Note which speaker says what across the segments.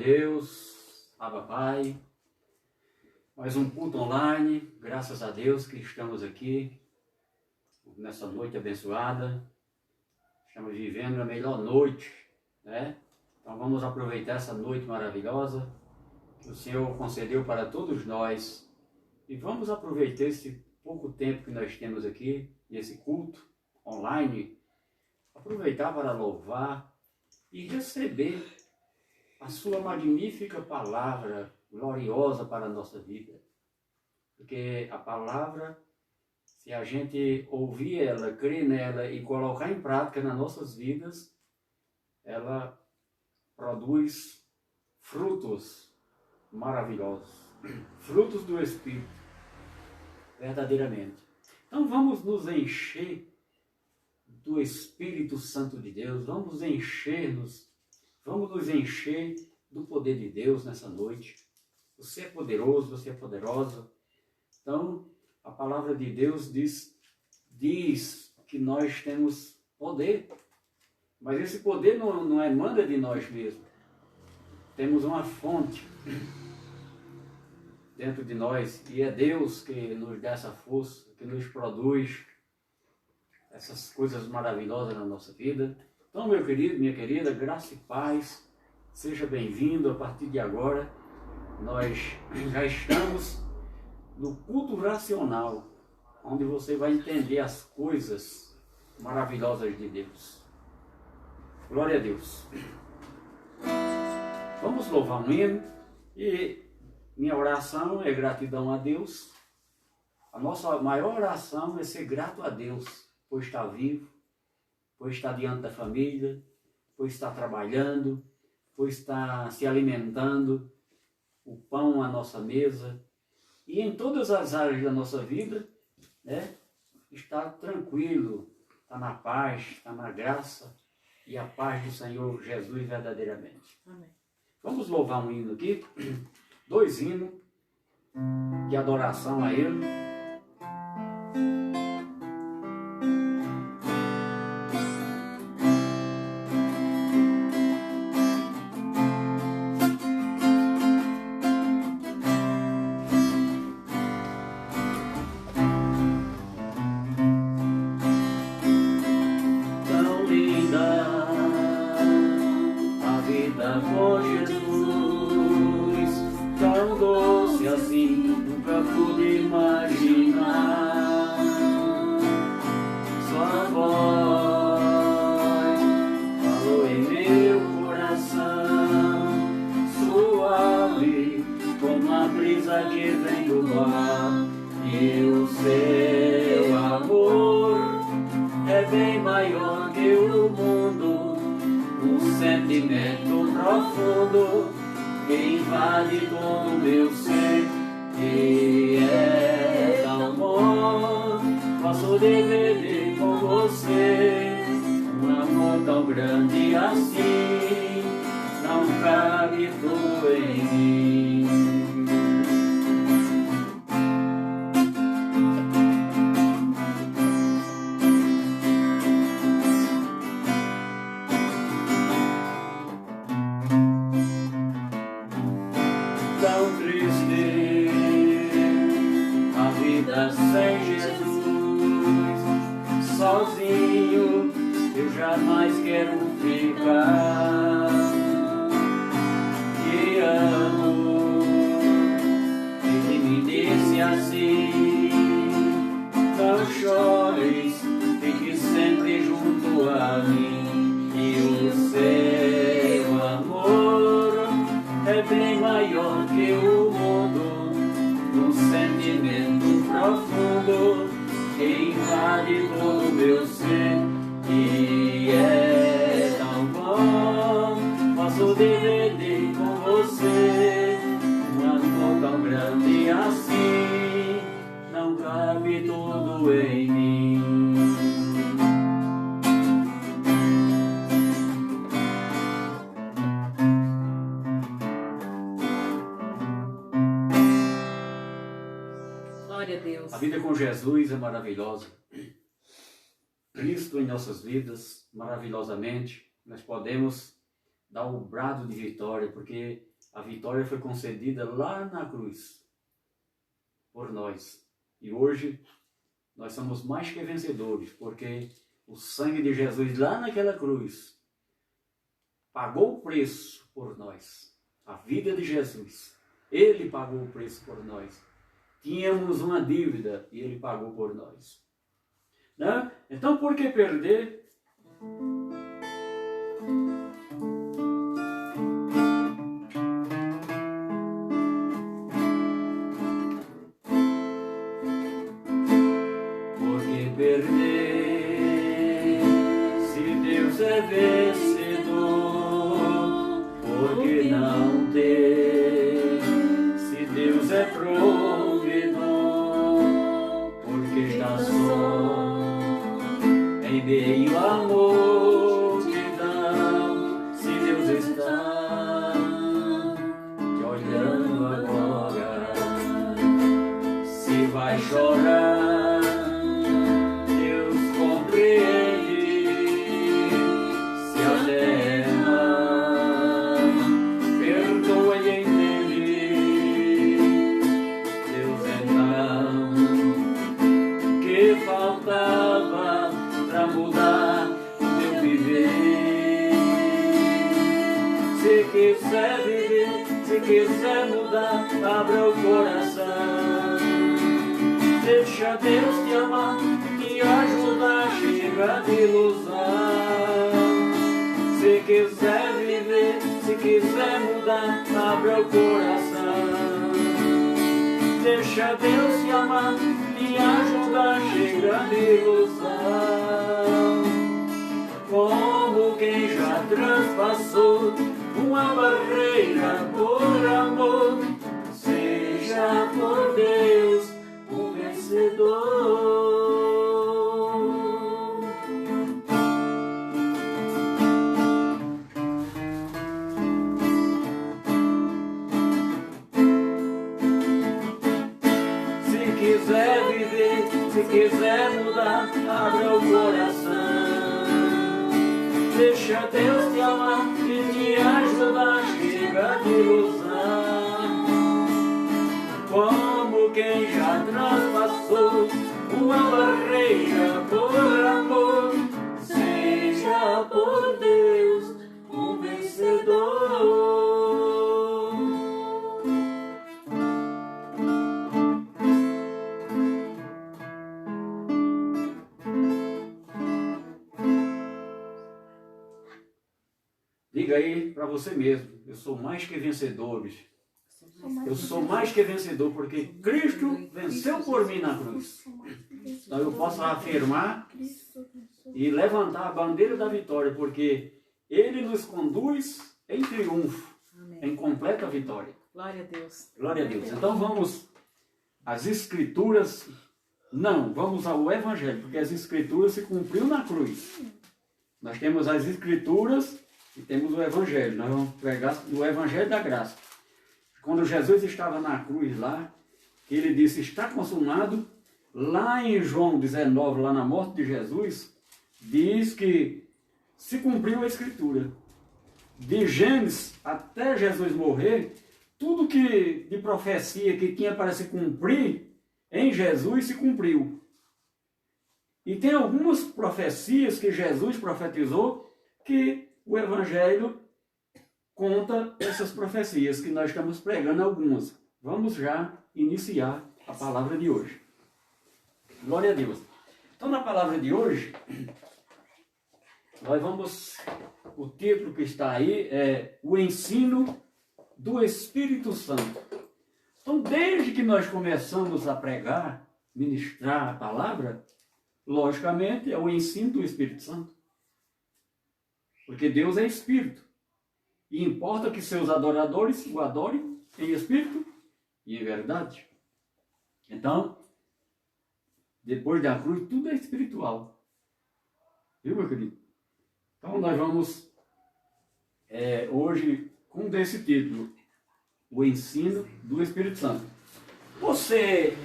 Speaker 1: Deus, Abba Pai, mais um culto online, graças a Deus que estamos aqui nessa noite abençoada, estamos vivendo a melhor noite, né? Então vamos aproveitar essa noite maravilhosa que o Senhor concedeu para todos nós e vamos aproveitar esse pouco tempo que nós temos aqui, nesse culto online, aproveitar para louvar e receber a sua magnífica palavra gloriosa para a nossa vida. Porque a palavra, se a gente ouvir ela, crer nela e colocar em prática nas nossas vidas, ela produz frutos maravilhosos, frutos do Espírito, verdadeiramente. Então vamos nos encher do Espírito Santo de Deus, vamos nos encher do poder de Deus nessa noite. Você é poderoso, você é poderosa. Então, a palavra de Deus diz que nós temos poder, mas esse poder não emana de nós mesmos. Temos uma fonte dentro de nós e é Deus que nos dá essa força, que nos produz essas coisas maravilhosas na nossa vida. Então, meu querido, minha querida, graça e paz, seja bem-vindo. A partir de agora, nós já estamos no culto racional, onde você vai entender as coisas maravilhosas de Deus. Glória a Deus. Vamos louvar um hino e minha oração é gratidão a Deus. A nossa maior oração é ser grato a Deus, por estar vivo, por estar diante da família, por estar trabalhando, por estar se alimentando, o pão à nossa mesa, e em todas as áreas da nossa vida, né, estar tranquilo, estar na paz, estar na graça e a paz do Senhor Jesus verdadeiramente.
Speaker 2: Amém.
Speaker 1: Vamos louvar um hino aqui, 2 hinos de adoração a Ele.
Speaker 2: Deus.
Speaker 1: A vida com Jesus é maravilhosa. Cristo em nossas vidas, maravilhosamente, nós podemos dar o brado de vitória, porque A vitória foi concedida lá na cruz, por nós. E hoje, nós somos mais que vencedores, porque o sangue de Jesus lá naquela cruz pagou o preço por nós. A vida de Jesus. Ele pagou o preço por nós. Tínhamos uma dívida e Ele pagou por nós. Né? Então, por que perder? Por que perder? Se Deus é vencedor, por que não ter? Se Deus é provedor, porque está só em meio à multidão. Se Deus está te olhando agora, se vai chorar, Deus compreende. Se alegra, perdoa e entende. Deus então, que faltava pra mudar o teu viver? Se quiser viver, se quiser mudar, abra o coração. Deixa Deus te amar, te ajudar a chegar de ilusão. Se quiser viver, se quiser mudar, abra o coração. Deixa Deus te amar, te ajudar a chegar de ilusão. Como quem já transpassou uma barreira por amor, seja por Deus um vencedor. Se quiser viver, se quiser mudar, abra o coração. Deixa Deus te amar e te ajudar a chegar de ilusão. Como quem já transpassou uma barreira por amor, seja por Deus um vencedor. Diga aí para você mesmo: eu sou mais que vencedores. Eu sou mais que vencedor porque Cristo venceu por mim na cruz. Então eu posso afirmar e levantar a bandeira da vitória, porque Ele nos conduz em triunfo, em completa vitória.
Speaker 2: Glória a Deus.
Speaker 1: Glória a Deus. Então vamos às Escrituras. Não, vamos ao Evangelho, porque as Escrituras se cumpriu na cruz. Nós temos as Escrituras e temos o Evangelho. Nós vamos pegar o Evangelho da Graça. Quando Jesus estava na cruz lá, que ele disse, está consumado, lá em João 19, lá na morte de Jesus, diz que se cumpriu a Escritura. De Gênesis até Jesus morrer, tudo que de profecia que tinha para se cumprir em Jesus se cumpriu. E tem algumas profecias que Jesus profetizou que o Evangelho conta essas profecias que nós estamos pregando algumas. Vamos já iniciar a palavra de hoje. Glória a Deus. Então, na palavra de hoje, nós vamos... O título que está aí é o ensino do Espírito Santo. Então, desde que nós começamos a pregar, ministrar a palavra, logicamente é o ensino do Espírito Santo. Porque Deus é Espírito. E importa que seus adoradores o adorem em espírito e em verdade. Então, depois da cruz, tudo é espiritual. Viu, meu querido? Então, nós vamos hoje com esse título, o ensino do Espírito Santo. Se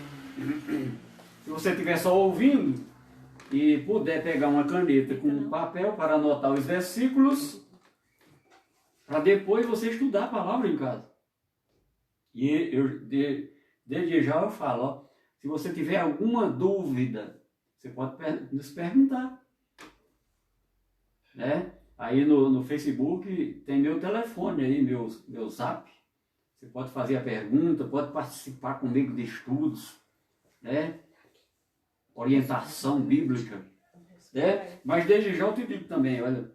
Speaker 1: você estiver só ouvindo e puder pegar uma caneta com um papel para anotar os versículos, para depois você estudar a palavra em casa. E desde já eu falo, ó, se você tiver alguma dúvida, você pode nos perguntar. Né? Aí no Facebook tem meu telefone aí, meu zap. Você pode fazer a pergunta, pode participar comigo de estudos, né? Orientação bíblica. Né? Mas desde já eu te digo também, olha,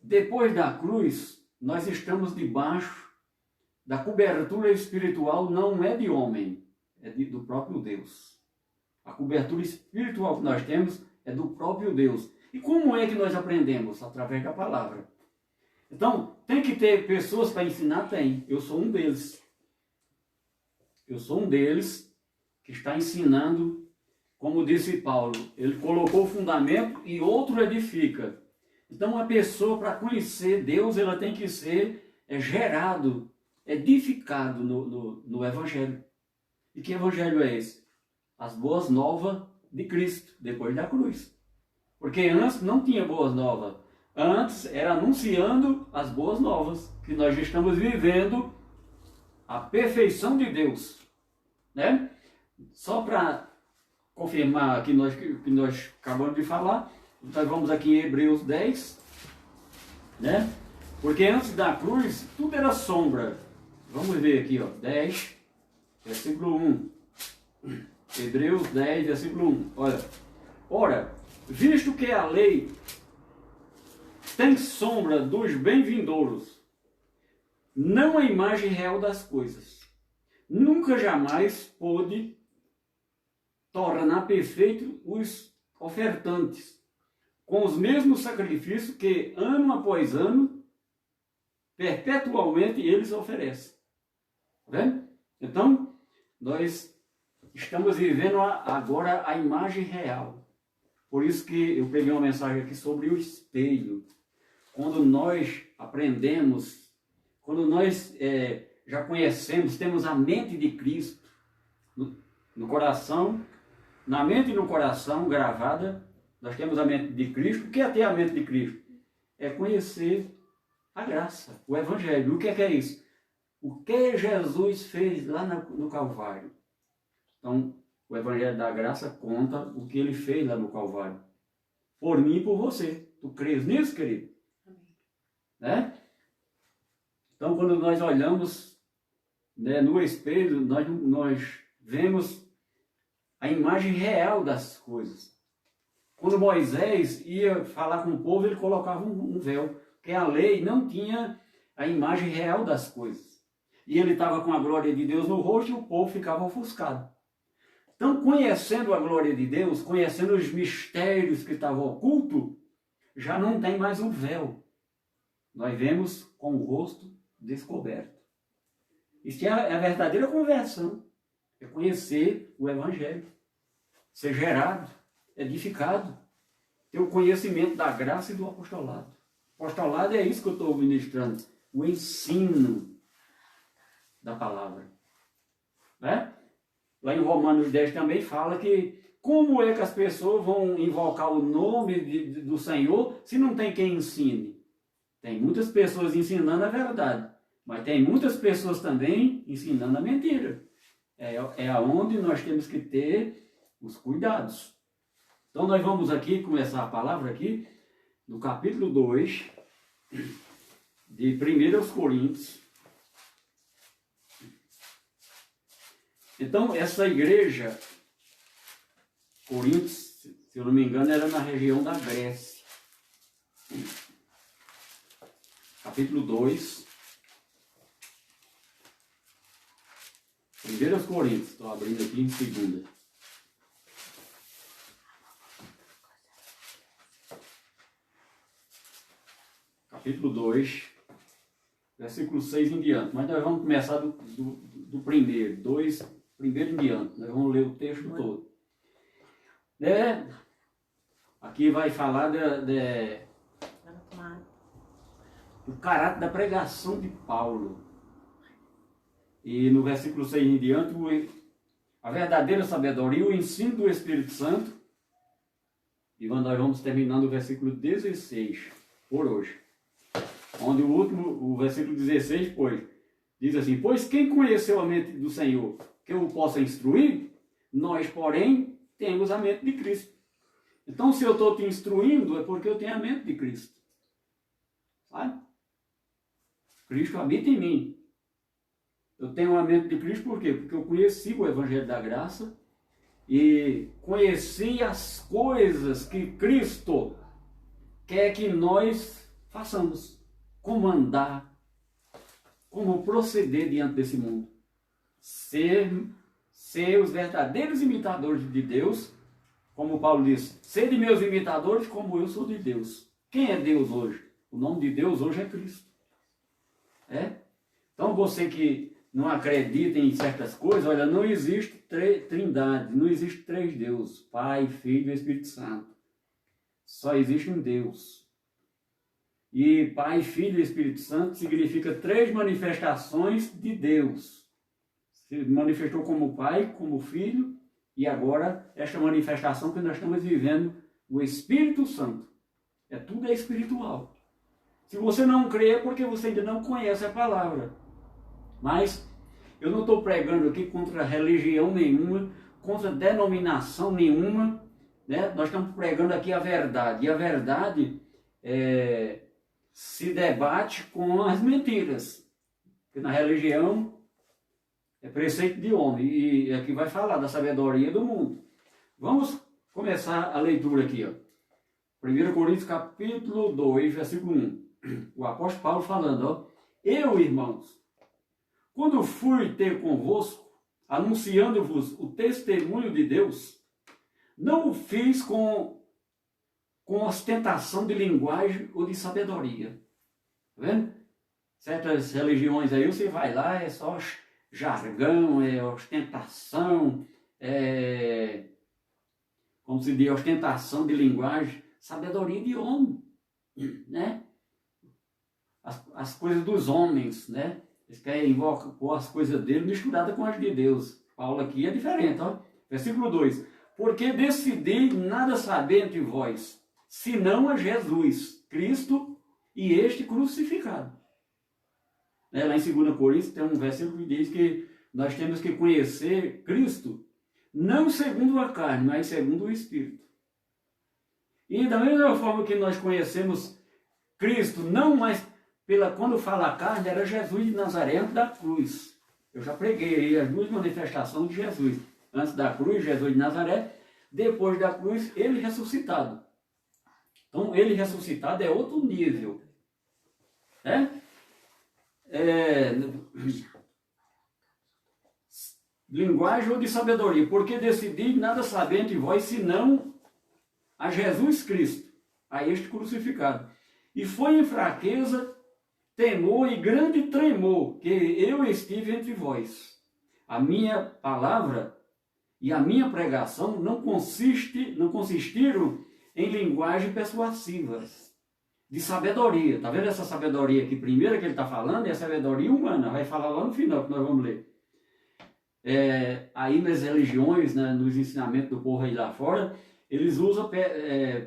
Speaker 1: depois da cruz, nós estamos debaixo da cobertura espiritual, não é de homem, é do próprio Deus. A cobertura espiritual que nós temos é do próprio Deus. E como é que nós aprendemos? Através da palavra. Então, tem que ter pessoas para ensinar? Tem. Eu sou um deles. Eu sou um deles que está ensinando, como disse Paulo, ele colocou o fundamento e outro edifica. Então, a pessoa, para conhecer Deus, ela tem que ser gerado, edificado no Evangelho. E que Evangelho é esse? As boas novas de Cristo, depois da cruz. Porque antes não tinha boas novas. Antes era anunciando as boas novas, que nós estamos vivendo a perfeição de Deus. Né? Só para confirmar que nós acabamos de falar, nós vamos aqui em Hebreus 10, né? Porque antes da cruz, tudo era sombra. Vamos ver aqui, ó, 10, versículo 1. Hebreus 10, versículo 1. Olha, ora, visto que a lei tem sombra dos bem-vindouros, não a imagem real das coisas, nunca jamais pôde tornar perfeito os ofertantes, com os mesmos sacrifícios que, ano após ano, perpetualmente eles oferecem. Tá vendo? Então, nós estamos vivendo agora a imagem real. Por isso que eu peguei uma mensagem aqui sobre o espelho. Quando nós aprendemos, quando nós já conhecemos, temos a mente de Cristo no coração, na mente e no coração gravada, nós temos a mente de Cristo. O que é ter a mente de Cristo? É conhecer a graça, o Evangelho. O que é isso? O que Jesus fez lá no Calvário. Então, o Evangelho da Graça conta o que ele fez lá no Calvário. Por mim e por você. Tu crês nisso, querido? Amém. Né? Então, quando nós olhamos, né, no espelho, nós vemos a imagem real das coisas. Quando Moisés ia falar com o povo, ele colocava um véu, porque a lei não tinha a imagem real das coisas. E ele estava com a glória de Deus no rosto e o povo ficava ofuscado. Então, conhecendo a glória de Deus, conhecendo os mistérios que estavam ocultos, já não tem mais um véu. Nós vemos com o rosto descoberto. Isso é a verdadeira conversão. É conhecer o Evangelho. Ser gerado, edificado. Ter o conhecimento da graça e do apostolado. Apostolado é isso que eu estou ministrando. O ensino da palavra. Né? Lá em Romanos 10 também fala que como é que as pessoas vão invocar o nome do Senhor se não tem quem ensine? Tem muitas pessoas ensinando a verdade, mas tem muitas pessoas também ensinando a mentira. É aonde nós temos que ter os cuidados. Então nós vamos aqui começar a palavra aqui no capítulo 2 de 1 Coríntios. Então essa igreja, Coríntios, se eu não me engano, era na região da Grécia. Capítulo 2. 1 Coríntios, estou abrindo aqui em 2. Capítulo 2, versículo 6 em diante. Mas nós vamos começar do primeiro, 2, primeiro em diante. Nós vamos ler o texto todo. Aqui vai falar do caráter da pregação de Paulo. E no versículo 6 em diante, a verdadeira sabedoria, o ensino do Espírito Santo. E nós vamos terminando o versículo 16 por hoje. Onde o versículo 16, pois, Diz assim, pois quem conheceu a mente do Senhor, que eu o possa instruir, nós, porém, temos a mente de Cristo. Então, se eu estou te instruindo, é porque eu tenho a mente de Cristo. Sabe? Cristo habita em mim. Eu tenho a mente de Cristo por quê? Porque eu conheci o Evangelho da Graça e conheci as coisas que Cristo quer que nós façamos. Como andar, como proceder diante desse mundo. Ser os verdadeiros imitadores de Deus, como Paulo diz, sede meus imitadores como eu sou de Deus. Quem é Deus hoje? O nome de Deus hoje é Cristo. Então você que não acredita em certas coisas, olha, não existe trindade, não existe três deuses, Pai, Filho e Espírito Santo. Só existe um Deus. E Pai, Filho e Espírito Santo significa três manifestações de Deus. Se manifestou como Pai, como Filho, e agora esta manifestação que nós estamos vivendo, o Espírito Santo. Tudo é espiritual. Se você não crê é porque você ainda não conhece a palavra. Mas eu não estou pregando aqui contra religião nenhuma, contra denominação nenhuma, né? Nós estamos pregando aqui a verdade. E a verdade se debate com as mentiras. Porque na religião é preceito de homem. E aqui vai falar da sabedoria do mundo. Vamos começar a leitura aqui. 1 Coríntios capítulo 2, versículo 1. O apóstolo Paulo falando, eu, irmãos, quando fui ter convosco, anunciando-vos o testemunho de Deus, não o fiz com ostentação de linguagem ou de sabedoria. Tá vendo? Certas religiões aí, você vai lá, é só jargão, é ostentação, como se diz, ostentação de linguagem, sabedoria de homem, né? As coisas dos homens, né? Eles querem pôr as coisas dele misturadas com as de Deus. Paulo aqui é diferente, ó. Versículo 2. Porque decidi nada saber entre vós, senão a Jesus, Cristo e este crucificado. Lá em 2 Coríntios tem um versículo que diz que nós temos que conhecer Cristo, não segundo a carne, mas segundo o Espírito. E da mesma forma que nós conhecemos Cristo, não mais quando fala a carne, era Jesus de Nazaré antes da cruz. Eu já preguei aí as duas manifestações de Jesus. Antes da cruz, Jesus de Nazaré. Depois da cruz, ele ressuscitado. Então, ele ressuscitado é outro nível. Linguagem ou de sabedoria. Porque decidi nada saber entre vós, senão a Jesus Cristo, a este crucificado. E foi em fraqueza, temor e grande tremor que eu estive entre vós. A minha palavra e a minha pregação não consistiram em linguagem persuasivas, de sabedoria. Está vendo essa sabedoria aqui? Primeira que ele está falando é a sabedoria humana. Vai falar lá no final, que nós vamos ler. Aí nas religiões, né, nos ensinamentos do povo aí lá fora, eles usam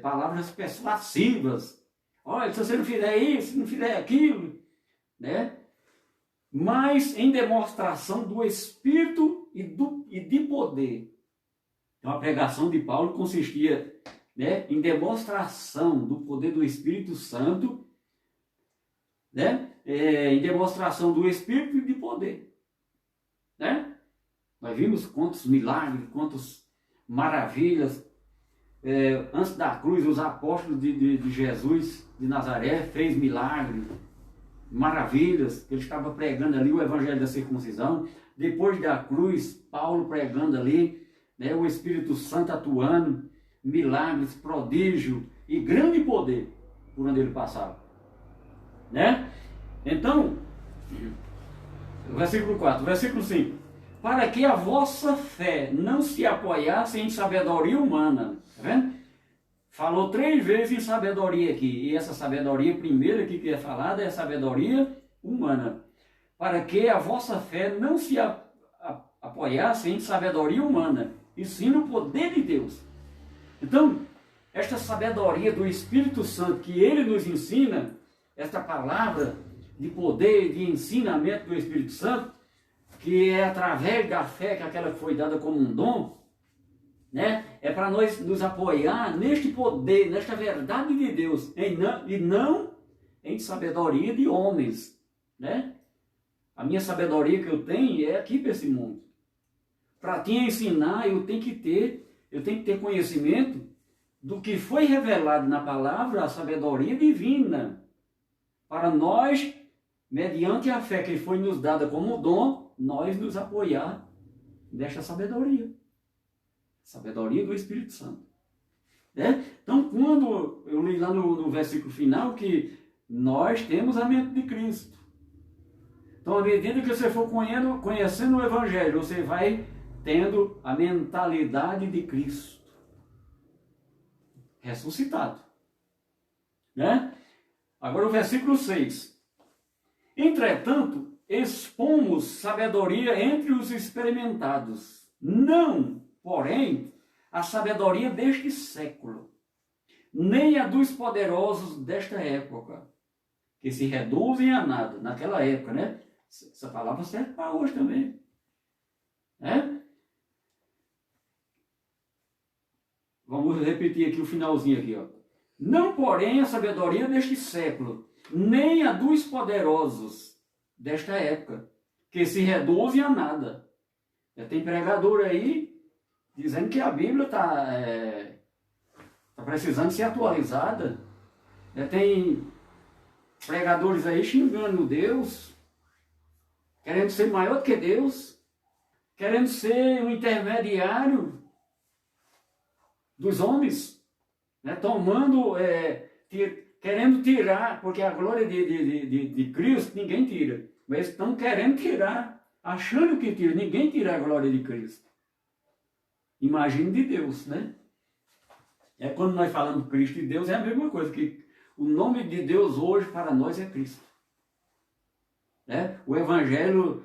Speaker 1: palavras persuasivas. Olha, se você não fizer isso, não fizer aquilo, né? Mas em demonstração do Espírito e de poder. Então a pregação de Paulo consistia, né, em demonstração do poder do Espírito Santo, né? Em demonstração do Espírito e de poder. Né? Nós vimos quantos milagres, quantas maravilhas. Antes da cruz, os apóstolos de Jesus de Nazaré fez milagres, maravilhas, ele estava pregando ali o evangelho da circuncisão. Depois da cruz, Paulo pregando ali, né, o Espírito Santo atuando, milagres, prodígio e grande poder por onde ele passava, né? Então, versículo 4, versículo 5, para que a vossa fé não se apoiasse em sabedoria humana. Tá vendo? Falou 3 vezes em sabedoria aqui. E essa sabedoria primeira aqui que é falada é a sabedoria humana. Para que a vossa fé não se apoiasse em sabedoria humana, e sim no poder de Deus. Então, esta sabedoria do Espírito Santo que ele nos ensina, esta palavra, de poder, de ensinamento do Espírito Santo, que é através da fé que aquela foi dada como um dom, né? É para nós nos apoiar neste poder, nesta verdade de Deus, e não em sabedoria de homens, né? A minha sabedoria que eu tenho é aqui para esse mundo. Para te ensinar, eu tenho que ter conhecimento do que foi revelado na palavra, a sabedoria divina, para nós, mediante a fé que foi nos dada como dom, nós nos apoiar nesta sabedoria. Sabedoria do Espírito Santo. Né? Então, quando eu li lá no versículo final que nós temos a mente de Cristo. Então, à medida que você for conhecendo o Evangelho, você vai tendo a mentalidade de Cristo. Ressuscitado. Né? Agora o versículo 6. Entretanto, expomos sabedoria entre os experimentados, não, porém, a sabedoria deste século, nem a dos poderosos desta época, que se reduzem a nada. Naquela época, né? Essa palavra serve para hoje também. Né? Vamos repetir aqui o finalzinho aqui, ó. Não, porém, a sabedoria deste século, nem a dos poderosos desta época, que se reduzem a nada. Já tem pregador aí dizendo que a Bíblia está precisando ser atualizada. Já tem pregadores aí xingando Deus, querendo ser maior do que Deus, querendo ser um intermediário dos homens, né? Querendo tirar, porque a glória de Cristo ninguém tira, mas estão querendo tirar, achando que tira, ninguém tira a glória de Cristo. Imagine de Deus, né? É quando nós falamos Cristo e Deus, é a mesma coisa, que o nome de Deus hoje para nós é Cristo. Né? O Evangelho,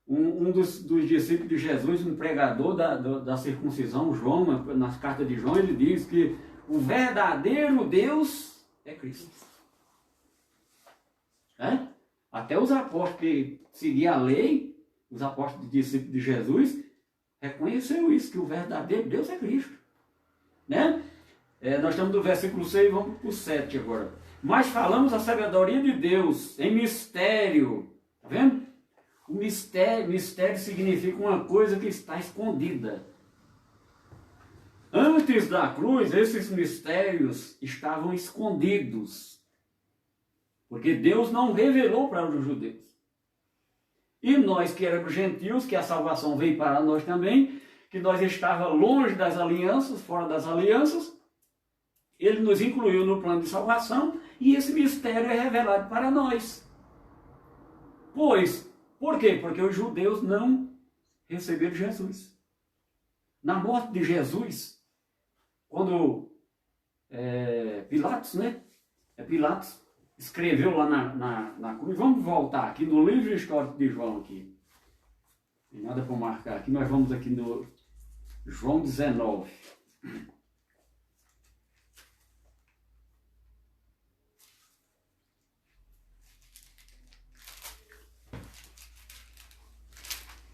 Speaker 1: um dos discípulos de Jesus, um pregador da circuncisão, João, nas cartas de João, ele diz que o verdadeiro Deus é Cristo. Né? Até os apóstolos que seguiam a lei, os apóstolos discípulos de Jesus, reconheceram isso, que o verdadeiro Deus é Cristo. Né? Nós estamos do versículo 6, vamos para o 7 agora. Mas falamos a sabedoria de Deus em mistério. Está vendo? O mistério significa uma coisa que está escondida. Antes da cruz, esses mistérios estavam escondidos. Porque Deus não revelou para os judeus. E nós que éramos gentios, que a salvação veio para nós também, que nós estávamos longe das alianças, fora das alianças, Ele nos incluiu no plano de salvação e esse mistério é revelado para nós. Por quê? Porque os judeus não receberam Jesus. Na morte de Jesus, quando Pilatos, né? Pilatos escreveu lá na cruz. Vamos voltar aqui no livro histórico de João aqui. Tem nada para marcar aqui. Nós vamos aqui no João 19.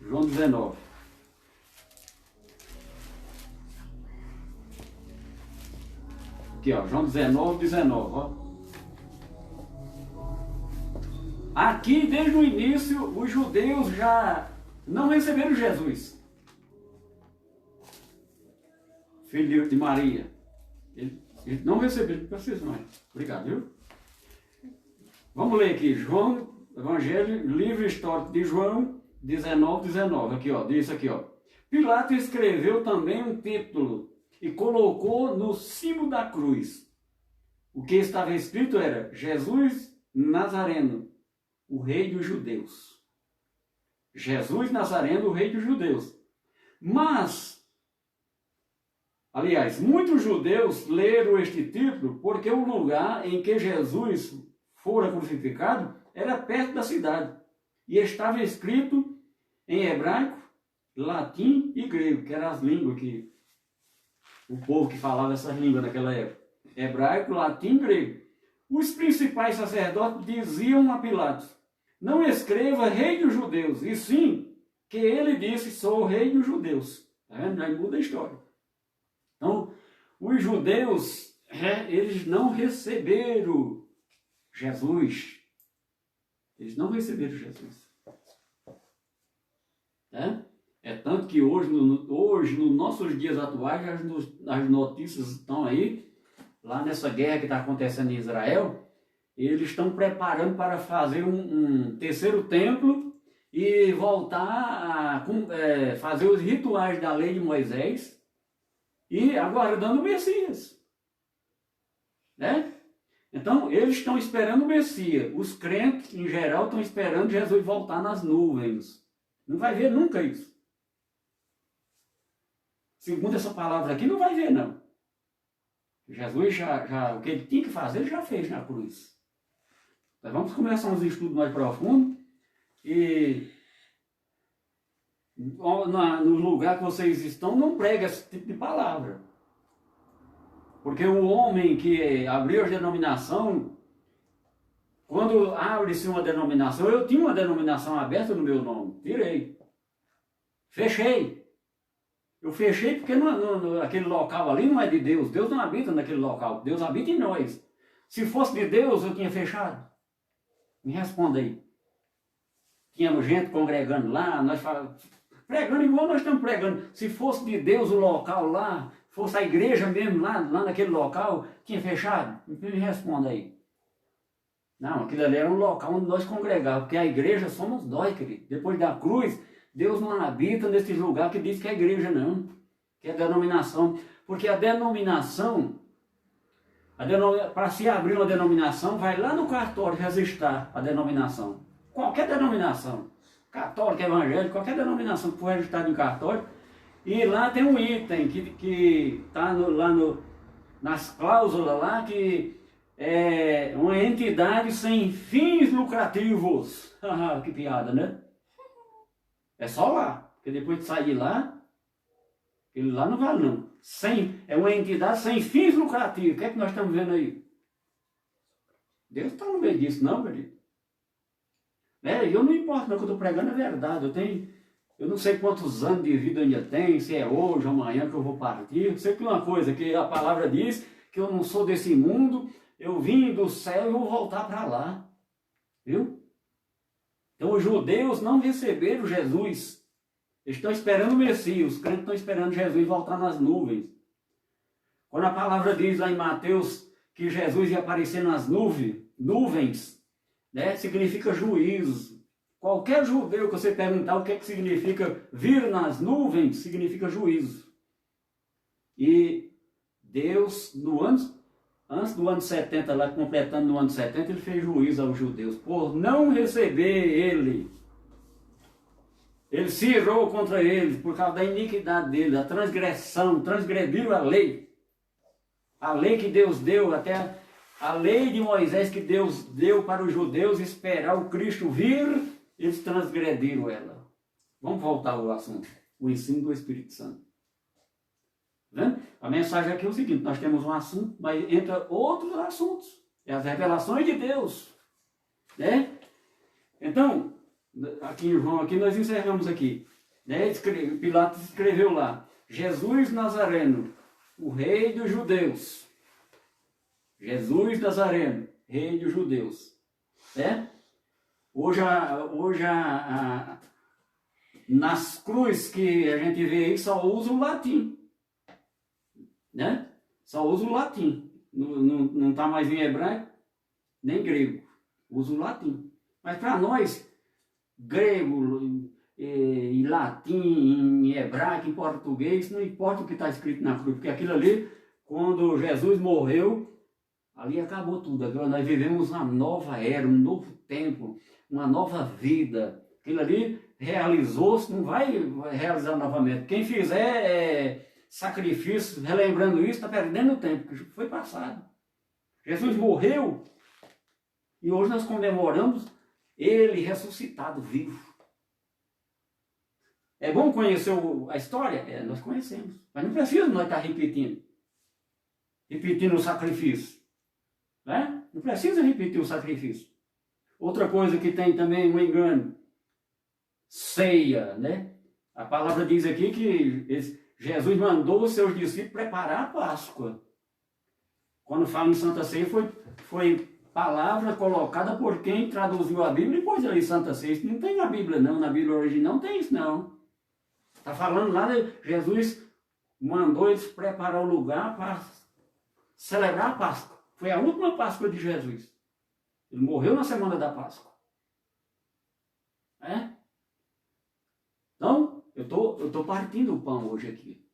Speaker 1: João 19. Aqui, ó, João 19, ó. Aqui, desde o início, os judeus já não receberam Jesus, filho de Maria. Ele não recebeu, não precisa mais. Obrigado, viu? Vamos ler aqui, João, Evangelho, livro histórico de João 19. Aqui, ó, diz aqui, ó. Pilatos escreveu também um título e colocou no cimo da cruz. O que estava escrito era: Jesus Nazareno, o rei dos judeus. Jesus Nazareno, o rei dos judeus. Mas, aliás, muitos judeus leram este título porque o lugar em que Jesus fora crucificado era perto da cidade. E estava escrito em hebraico, latim e grego, que eram as línguas que o povo que falava essas línguas naquela época. Hebraico, latim e grego. Os principais sacerdotes diziam a Pilatos: não escreva rei dos judeus, e sim que ele disse, sou o rei dos judeus. Tá vendo? Já muda a história. Então, os judeus, eles não receberam Jesus. Eles não receberam Jesus. É tanto que hoje, nos nossos dias atuais, as notícias estão aí, lá nessa guerra que está acontecendo em Israel, eles estão preparando para fazer um terceiro templo e voltar a fazer os rituais da lei de Moisés e aguardando o Messias. Né? Então, eles estão esperando o Messias. Os crentes, em geral, estão esperando Jesus voltar nas nuvens. Não vai ver nunca isso. Segundo essa palavra aqui, não vai ver, não. Jesus o que ele tinha que fazer, ele já fez na cruz. Então, vamos começar uns estudos mais profundos. E no lugar que vocês estão, não prega esse tipo de palavra. Porque o homem que abriu a denominação, quando abre-se uma denominação, eu tinha uma denominação aberta no meu nome, tirei. Fechei. Eu fechei porque aquele local ali não é de Deus. Deus não habita naquele local. Deus habita em nós. Se fosse de Deus, eu tinha fechado. Me responda aí. Tínhamos gente congregando lá, nós pregando igual nós estamos pregando. Se fosse de Deus o local lá, fosse a igreja mesmo lá naquele local, tinha fechado? Me responda aí. Não, aquilo ali era um local onde nós congregávamos, porque a igreja somos nós, querido. Depois da cruz, Deus não habita nesse lugar que diz que é igreja, não. Que é denominação. Porque a denominação, para se abrir uma denominação, vai lá no cartório registrar a denominação. Qualquer denominação. Católica, evangélica, qualquer denominação que for registrada em cartório. E lá tem um item que está nas cláusulas lá, que é uma entidade sem fins lucrativos. Que piada, né? É só lá. Porque depois de sair lá, ele lá não vale não. É uma entidade sem fins lucrativos. O que é que nós estamos vendo aí? Deus está no meio disso, não, querido. Eu não importo não, que eu estou pregando a verdade. Eu não sei quantos anos de vida eu ainda tenho, se é hoje ou amanhã que eu vou partir. Eu sei que uma coisa, que a palavra diz que eu não sou desse mundo, eu vim do céu e vou voltar para lá. Viu? Então os judeus não receberam Jesus. Eles estão esperando o Messias, os crentes estão esperando Jesus voltar nas nuvens. Quando a palavra diz lá em Mateus que Jesus ia aparecer nas nuvens, né, significa juízo. Qualquer judeu que você perguntar o que significa vir nas nuvens, significa juízo. E Deus, antes do ano 70, lá completando no ano 70, ele fez juízo aos judeus por não receber ele. Ele se irou contra eles por causa da iniquidade dele, da transgressão, transgrediram a lei. A lei que Deus deu, até a lei de Moisés que Deus deu para os judeus esperar o Cristo vir, eles transgrediram ela. Vamos voltar ao assunto, o ensino do Espírito Santo. Vendo? A mensagem aqui é o seguinte, nós temos um assunto, mas entra outros assuntos. É as revelações de Deus. Né? Então, aqui em João, aqui nós encerramos aqui. Né? Pilatos escreveu lá, Jesus Nazareno, o rei dos judeus. Jesus Nazareno, rei dos judeus. Né? Hoje nas cruzes que a gente vê aí, só usa o latim. Né? Só usa o latim. Não está mais em hebraico, nem grego. Usa o latim. Mas para nós, grego, em latim, em hebraico, em português, não importa o que está escrito na cruz, porque aquilo ali, quando Jesus morreu, ali acabou tudo. Agora nós vivemos uma nova era, um novo tempo, uma nova vida. Aquilo ali realizou-se, não vai realizar novamente. Quem fizer sacrifício, relembrando isso, está perdendo tempo, porque foi passado. Jesus morreu e hoje nós comemoramos ele ressuscitado, vivo. É bom conhecer a história? Nós conhecemos. Mas não precisa nós estar repetindo o sacrifício. Né? Não precisa repetir o sacrifício. Outra coisa que tem também um engano, ceia, né? A palavra diz aqui que Jesus mandou os seus discípulos preparar a Páscoa. Quando fala em Santa Ceia, foi palavra colocada por quem traduziu a Bíblia e pôs ali Santa Ceia. Isso não tem na Bíblia não, na Bíblia original não tem isso não. Está falando lá, Jesus mandou eles preparar o lugar para celebrar a Páscoa. Foi a última Páscoa de Jesus. Ele morreu na semana da Páscoa. É? Então, eu tô partindo o pão hoje aqui.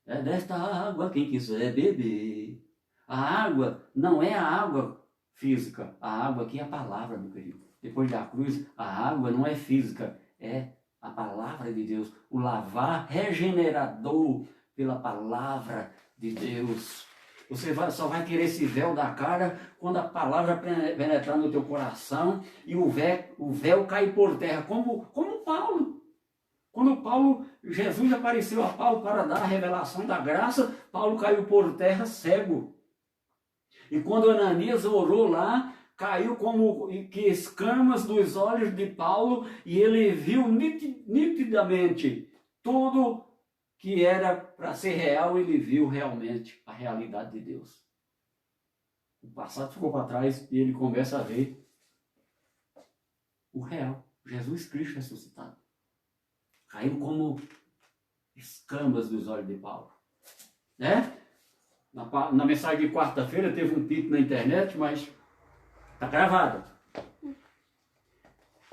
Speaker 1: É desta água quem quiser beber. A água não é a água física. A água aqui é a palavra, meu querido. Depois da cruz, a água não é física. É a palavra de Deus. O lavar regenerador pela palavra de Deus. Você só vai querer esse véu da cara quando a palavra penetrar no teu coração e o véu cair por terra, como Paulo. Quando Jesus apareceu a Paulo para dar a revelação da graça, Paulo caiu por terra cego. E quando Ananias orou lá, caiu como que escamas dos olhos de Paulo e ele viu nitidamente tudo que era para ser real, ele viu realmente a realidade de Deus. O passado ficou para trás e ele começa a ver o real, Jesus Cristo ressuscitado. Caiu como escamas dos olhos de Paulo. Né? Na mensagem de quarta-feira teve um título na internet, mas está gravado.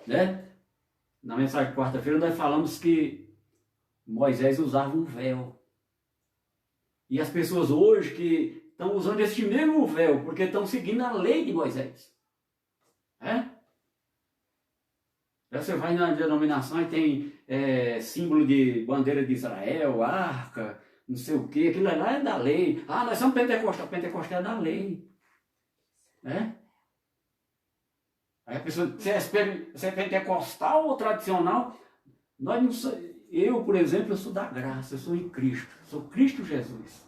Speaker 1: Né? Na mensagem de quarta-feira nós falamos que Moisés usava um véu. E as pessoas hoje que estão usando este mesmo véu, porque estão seguindo a lei de Moisés. É? Você vai na denominação e tem símbolo de bandeira de Israel, arca, não sei o quê. Aquilo lá é da lei. Ah, nós somos pentecostais. Pentecostal é da lei. Né? Aí a pessoa, você é pentecostal ou tradicional? Nós não somos. Eu, por exemplo, eu sou da graça, eu sou em Cristo, sou Cristo Jesus.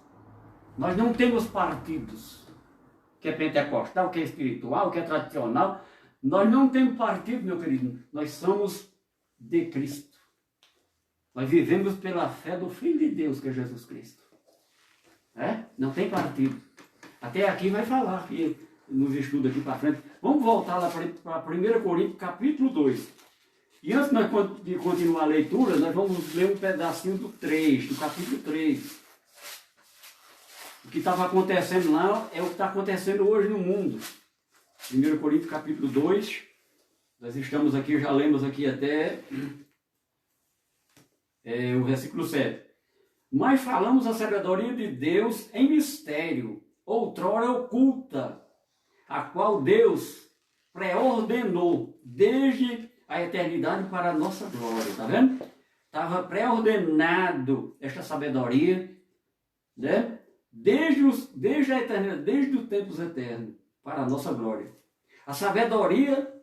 Speaker 1: Nós não temos partidos, que é pentecostal, que é espiritual, que é tradicional. Nós não temos partido, meu querido, nós somos de Cristo. Nós vivemos pela fé do Filho de Deus, que é Jesus Cristo. Não tem partido. Até aqui vai falar, aqui, nos estudos aqui para frente. Vamos voltar lá para 1 Coríntios, capítulo 2. E antes de continuar a leitura, nós vamos ler um pedacinho do capítulo 3. O que estava acontecendo lá é o que está acontecendo hoje no mundo. 1 Coríntios capítulo 2. Nós estamos aqui, já lemos aqui até o versículo 7. Mas falamos a sabedoria de Deus em mistério, outrora oculta, a qual Deus pré-ordenou desde a eternidade para a nossa glória, tá vendo? Estava pré-ordenado esta sabedoria, né? Desde a eternidade, desde os tempos eternos, para a nossa glória. A sabedoria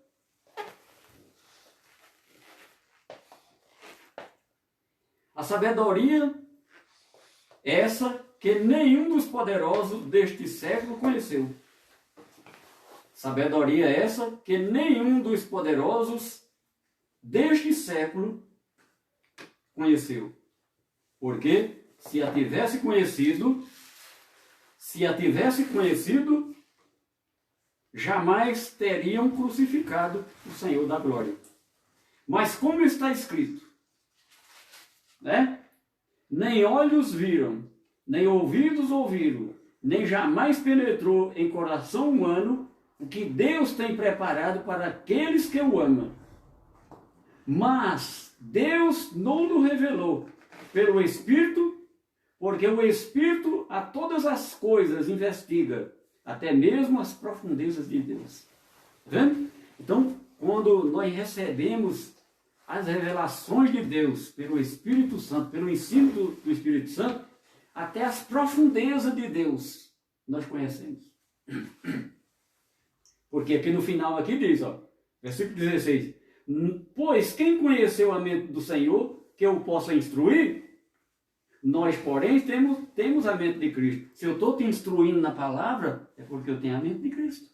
Speaker 1: essa que nenhum dos poderosos deste século conheceu. Sabedoria essa que nenhum dos poderosos deste século conheceu. Porque se a tivesse conhecido, jamais teriam crucificado o Senhor da glória. Mas como está escrito, né? Nem olhos viram, nem ouvidos ouviram, nem jamais penetrou em coração humano o que Deus tem preparado para aqueles que o amam. Mas Deus não nos revelou pelo Espírito, porque o Espírito a todas as coisas investiga, até mesmo as profundezas de Deus. Tá vendo? Então, quando nós recebemos as revelações de Deus pelo Espírito Santo, pelo ensino do Espírito Santo, até as profundezas de Deus nós conhecemos. Porque aqui no final aqui diz, versículo 16, pois quem conheceu a mente do Senhor, que eu possa instruir? Nós, porém, temos a mente de Cristo. Se eu estou te instruindo na palavra, é porque eu tenho a mente de Cristo.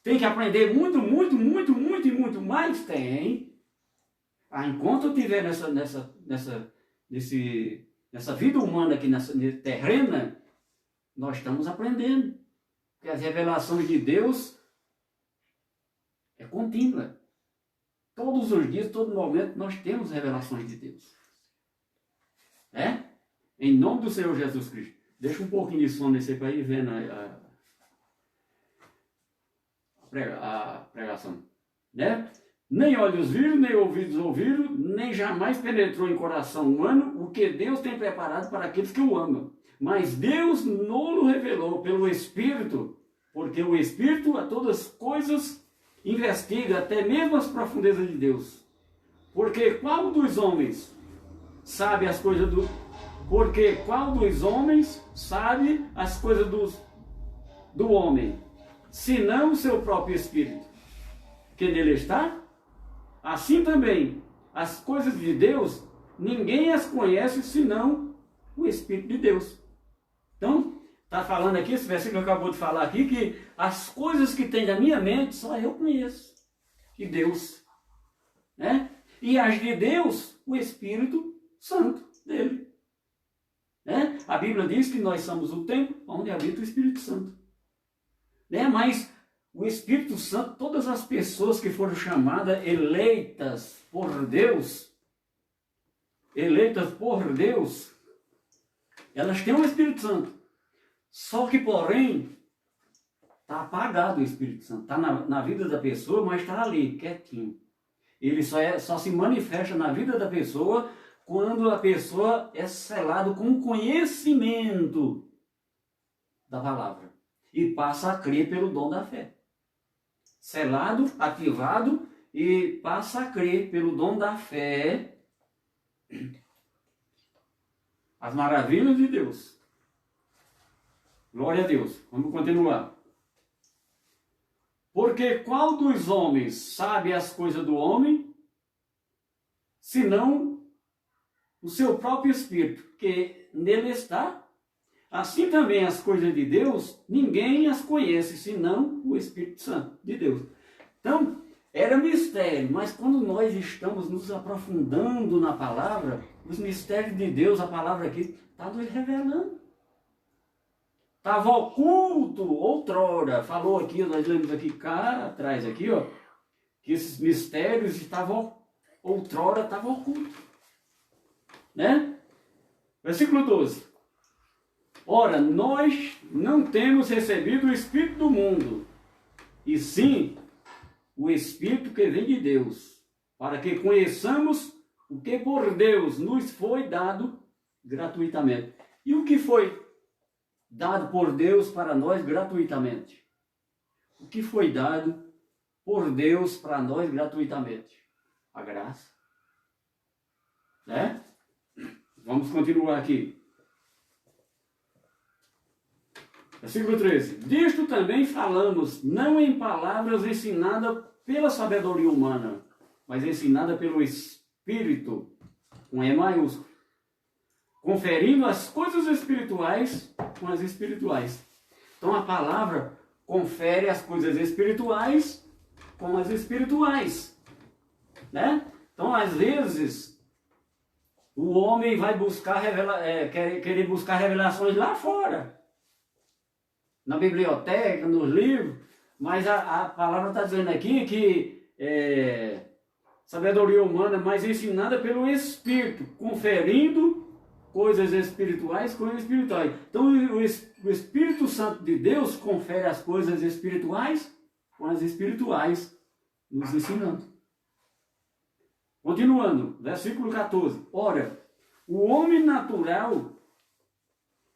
Speaker 1: Tem que aprender muito, muito, muito, muito e muito mais? Tem. Enquanto eu estiver nessa vida humana aqui, nessa terrena, nós estamos aprendendo. Porque as revelações de Deus é contínua. Todos os dias, todo momento, nós temos revelações de Deus. Em nome do Senhor Jesus Cristo. Deixa um pouquinho de som nesse para ir vendo a pregação. Nem olhos viram, nem ouvidos ouviram, nem jamais penetrou em coração humano o que Deus tem preparado para aqueles que o amam. Mas Deus não revelou pelo Espírito, porque o Espírito a todas as coisas investiga, até mesmo as profundezas de Deus. Porque qual dos homens sabe as coisas do... Porque qual dos homens sabe as coisas do homem, senão o seu próprio Espírito, que nele está? Assim também, as coisas de Deus, ninguém as conhece, senão o Espírito de Deus. Então, está falando aqui, esse versículo que acabou de falar aqui, que as coisas que tem na minha mente, só eu conheço, de Deus. E as de Deus, o Espírito Santo dele. A Bíblia diz que nós somos o templo onde habita o Espírito Santo. Mas o Espírito Santo, todas as pessoas que foram chamadas, eleitas por Deus, elas têm o Espírito Santo. Só que, porém, está apagado o Espírito Santo. Está na vida da pessoa, mas está ali, quietinho. Ele só se manifesta na vida da pessoa quando a pessoa é selada com o conhecimento da palavra e passa a crer pelo dom da fé. Selado, ativado e passa a crer pelo dom da fé as maravilhas de Deus. Glória a Deus. Vamos continuar. Porque qual dos homens sabe as coisas do homem, senão o seu próprio Espírito, que nele está? Assim também as coisas de Deus, ninguém as conhece, senão o Espírito Santo de Deus. Então, era mistério, mas quando nós estamos nos aprofundando na palavra, os mistérios de Deus, a palavra aqui, está nos revelando. Estava oculto outrora, falou aqui, nós lemos aqui cá atrás, aqui, que esses mistérios estavam outrora ocultos. Versículo 12. Ora, nós não temos recebido o Espírito do mundo, e sim o Espírito que vem de Deus, para que conheçamos o que por Deus nos foi dado gratuitamente. E o que foi dado por Deus para nós gratuitamente? O que foi dado por Deus para nós gratuitamente? A graça. Vamos continuar aqui. Versículo 13. Disto também falamos, não em palavras ensinadas pela sabedoria humana, mas ensinada pelo Espírito, com E maiúsculo, conferindo as coisas espirituais com as espirituais. Então a palavra confere as coisas espirituais com as espirituais. Então, às vezes, o homem vai buscar querer buscar revelações lá fora, na biblioteca, nos livros, mas a palavra está dizendo aqui que sabedoria humana, mas ensinada pelo Espírito, conferindo coisas espirituais com espirituais. Então, o Espírito Santo de Deus confere as coisas espirituais com as espirituais, nos ensinando. Continuando, versículo 14. Ora, o homem natural,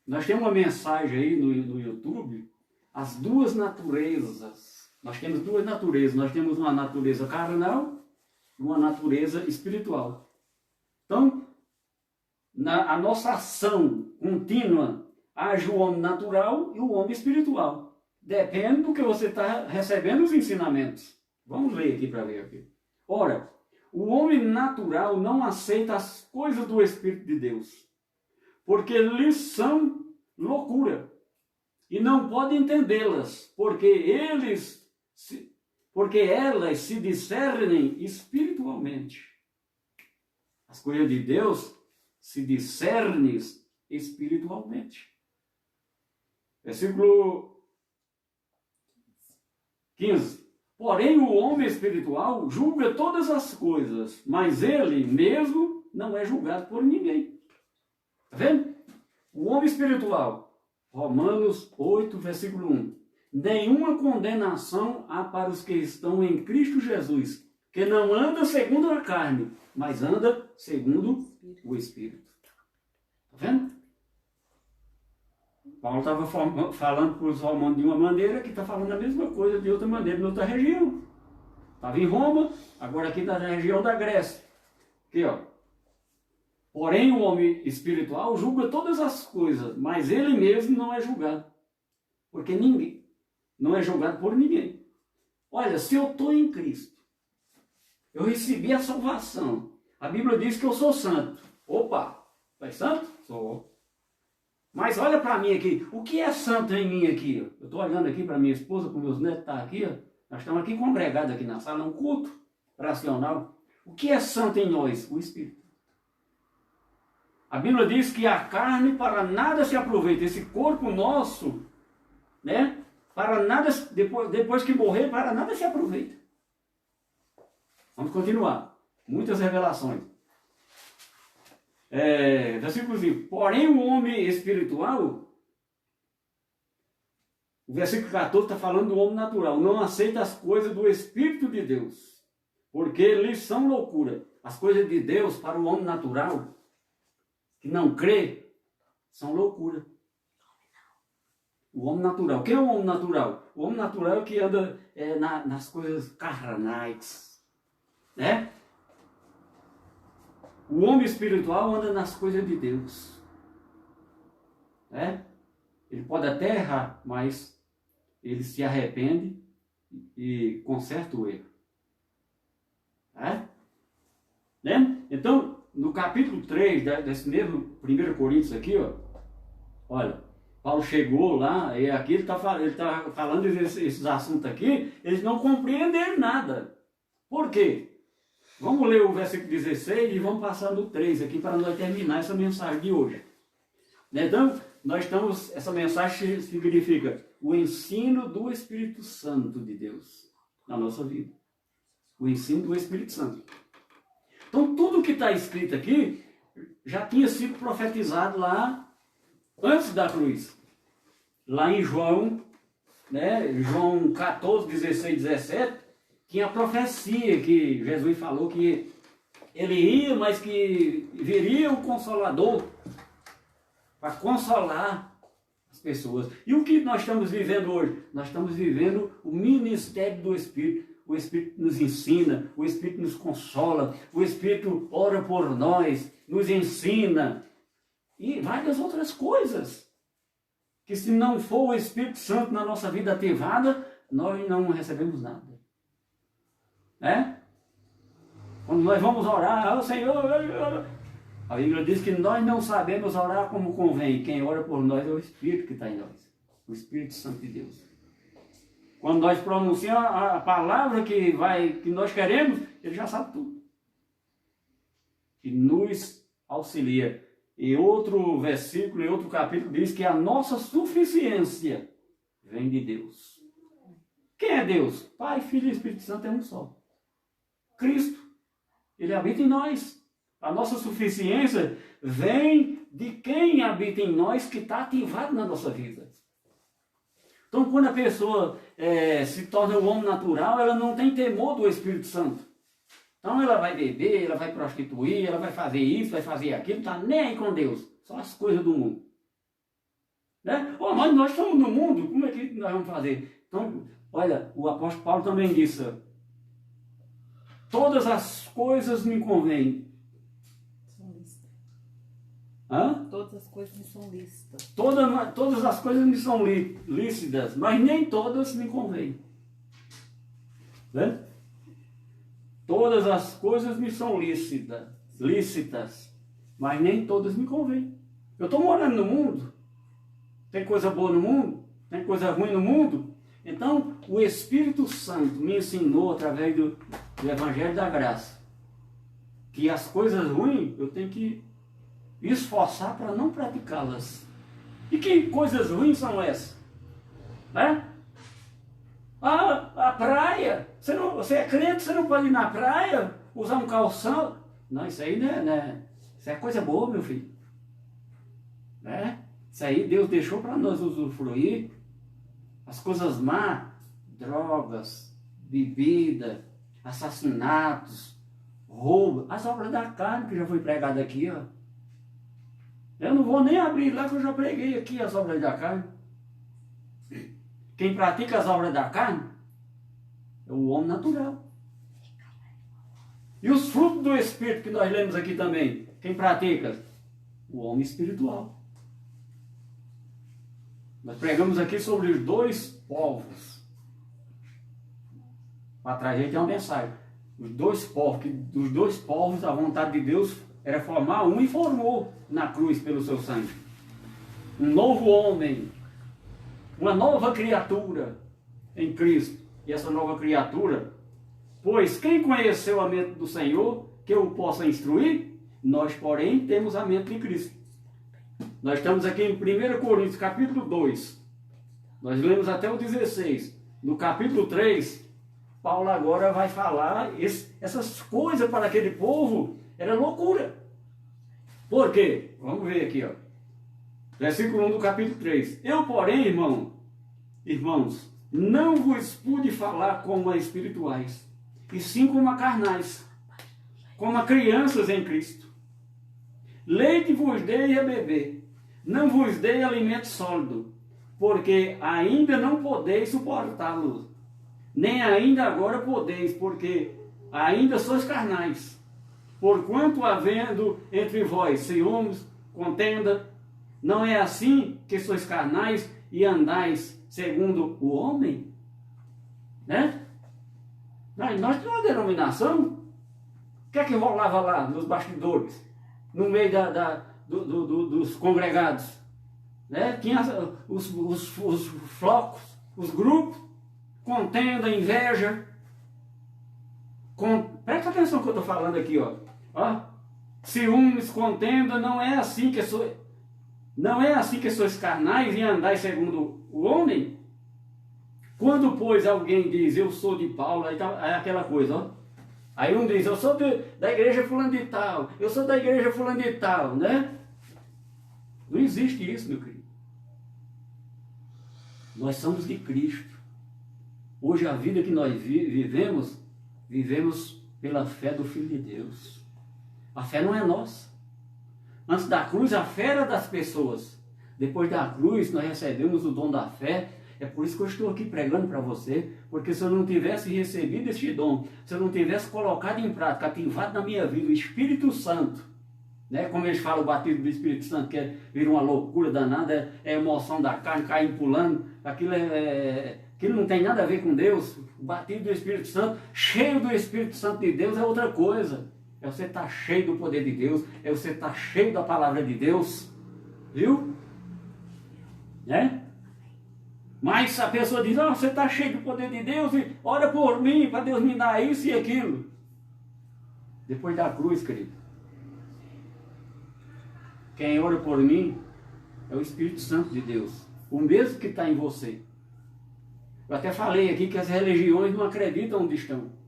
Speaker 1: nós temos uma mensagem aí no YouTube, as duas naturezas. Nós temos duas naturezas. Nós temos uma natureza carnal e uma natureza espiritual. Então, a nossa ação contínua, age o homem natural e o homem espiritual. Depende do que você está recebendo os ensinamentos. Vamos ler aqui para ver aqui. Ora, o homem natural não aceita as coisas do Espírito de Deus, porque lhes são loucura, e não pode entendê-las, porque eles porque elas se discernem espiritualmente. As coisas de Deus se discernem espiritualmente. Versículo 15. Porém, o homem espiritual julga todas as coisas, mas ele mesmo não é julgado por ninguém. Está vendo? O homem espiritual, Romanos 8, versículo 1. Nenhuma condenação há para os que estão em Cristo Jesus, que não anda segundo a carne, mas anda segundo o Espírito. Está vendo? Paulo estava falando para os romanos de uma maneira, que está falando a mesma coisa de outra maneira, em outra região. Estava em Roma, agora aqui na região da Grécia. Aqui, ó. Porém, o homem espiritual julga todas as coisas, mas ele mesmo não é julgado. Porque ninguém não é julgado por ninguém. Olha, se eu estou em Cristo, eu recebi a salvação. A Bíblia diz que eu sou santo. Opa, é santo? Sou. Mas olha para mim aqui, o que é santo em mim aqui? Eu estou olhando aqui para minha esposa, para meus netos, está aqui, ó. Nós estamos aqui congregados aqui na sala, um culto racional. O que é santo em nós? O Espírito. A Bíblia diz que a carne para nada se aproveita, esse corpo nosso, né? Para nada, depois que morrer, para nada se aproveita. Vamos continuar. Muitas revelações. Versículo 5. Porém, o homem espiritual, o versículo 14 está falando do homem natural, não aceita as coisas do Espírito de Deus, porque eles são loucura. As coisas de Deus para o homem natural, que não crê, são loucura. O homem natural. Quem é o homem natural? O homem natural é o que anda nas coisas carnais, né? O homem espiritual anda nas coisas de Deus, né? Ele pode até errar, mas ele se arrepende e conserta o erro, né? Então, no capítulo 3 desse mesmo 1 Coríntios aqui, ó, olha, Paulo chegou lá e aqui ele está falando esses assuntos aqui, eles não compreenderam nada. Por quê? Vamos ler o versículo 16 e vamos passar no 3 aqui para nós terminar essa mensagem de hoje. Então, essa mensagem significa o ensino do Espírito Santo de Deus na nossa vida. O ensino do Espírito Santo. Então, tudo que está escrito aqui já tinha sido profetizado lá antes da cruz. Lá em João, né, João 14, 16, 17, tinha a profecia que Jesus falou que ele ia, mas que viria o Consolador para consolar as pessoas. E o que nós estamos vivendo hoje? Nós estamos vivendo o ministério do Espírito. O Espírito nos ensina, o Espírito nos consola, o Espírito ora por nós, nos ensina e várias outras coisas. Que se não for o Espírito Santo na nossa vida ativada, nós não recebemos nada. Né? Quando nós vamos orar, Senhor, a Bíblia diz que nós não sabemos orar como convém. Quem ora por nós é o Espírito que está em nós, o Espírito Santo de Deus. Quando nós pronunciamos a palavra que nós queremos, ele já sabe tudo. E nos auxilia. E outro versículo, e outro capítulo diz que a nossa suficiência vem de Deus. Quem é Deus? Pai, Filho e Espírito Santo é um só. Cristo, ele habita em nós. A nossa suficiência vem de quem habita em nós, que está ativado na nossa vida. Então, quando a pessoa se torna um homem natural, ela não tem temor do Espírito Santo. Então, ela vai beber, ela vai prostituir, ela vai fazer isso, vai fazer aquilo, não está nem aí com Deus. Só as coisas do mundo. Né? Oh, mas nós estamos no mundo, como é que nós vamos fazer? Então, olha, o apóstolo Paulo também disse: todas as coisas me convêm.
Speaker 2: São lícitas.
Speaker 1: Hã?
Speaker 2: Todas as coisas me são lícitas.
Speaker 1: Todas as coisas me são lícitas, mas nem todas me convêm. Né? Todas as coisas me são lícitas, mas nem todas me convêm. Eu estou morando no mundo. Tem coisa boa no mundo, tem coisa ruim no mundo. Então, o Espírito Santo me ensinou através do Evangelho da Graça que as coisas ruins eu tenho que esforçar para não praticá-las. E que coisas ruins são essas? Né? A praia. Você é crente, você não pode ir na praia, usar um calção. Não, isso aí isso é coisa boa, meu filho. Né? Isso aí Deus deixou para nós usufruir. As coisas más, drogas, bebida, assassinatos, roubo, as obras da carne que já foi pregada aqui, ó. Eu não vou nem abrir lá que eu já preguei aqui as obras da carne. Quem pratica as obras da carne é o homem natural. E os frutos do Espírito que nós lemos aqui também, quem pratica? O homem espiritual. Nós pregamos aqui sobre os dois povos. Para trazer aqui uma mensagem. Os dois povos, que dos dois povos a vontade de Deus era formar um e formou na cruz pelo seu sangue. Um novo homem, uma nova criatura em Cristo. E essa nova criatura, pois quem conheceu a mente do Senhor, que eu possa instruir, nós, porém, temos a mente de Cristo. Nós estamos aqui em 1 Coríntios, capítulo 2. Nós lemos até o 16. No capítulo 3, Paulo agora vai falar essas coisas para aquele povo, era loucura. Por quê? Vamos ver aqui, ó. Versículo 1 do capítulo 3. Eu, porém, irmãos, não vos pude falar como a espirituais, e sim como a carnais, como a crianças em Cristo. Leite vos dei a beber, não vos dei alimento sólido, porque ainda não podeis suportá-lo, nem ainda agora podeis, porque ainda sois carnais. Porquanto havendo entre vós ciúmes, contenda, não é assim que sois carnais e andais segundo o homem? Né? Nós temos uma denominação. O que é que rolava lá nos bastidores? No meio dos congregados? Né? Tinha os flocos, os grupos, contenda, inveja. Presta atenção no que eu estou falando aqui, ó. Ciúmes, contenda, não é assim que sois carnais e andais segundo o homem? Quando, pois, alguém diz, eu sou de Paulo, aí é aquela coisa, ó. Aí um diz, eu sou da igreja fulano de tal, eu sou da igreja fulano de tal, né? Não existe isso, meu querido. Nós somos de Cristo. Hoje a vida que nós vivemos pela fé do Filho de Deus. A fé não é nossa. Antes da cruz, a fé era das pessoas. Depois da cruz, nós recebemos o dom da fé. É por isso que eu estou aqui pregando para você, porque se eu não tivesse recebido este dom, se eu não tivesse colocado em prática, ativado na minha vida o Espírito Santo, né? Como eles falam, o batismo do Espírito Santo, que vira uma loucura danada, é emoção da carne, caindo, pulando, aquilo não tem nada a ver com Deus. O batismo do Espírito Santo, cheio do Espírito Santo de Deus, é outra coisa. É você estar cheio do poder de Deus, é você estar cheio da palavra de Deus, viu? Né? Mas a pessoa diz, você está cheio do poder de Deus e ora por mim, para Deus me dar isso e aquilo. Depois da cruz, querido, quem ora por mim é o Espírito Santo de Deus, o mesmo que está em você. Eu até falei aqui que as religiões não acreditam onde estão.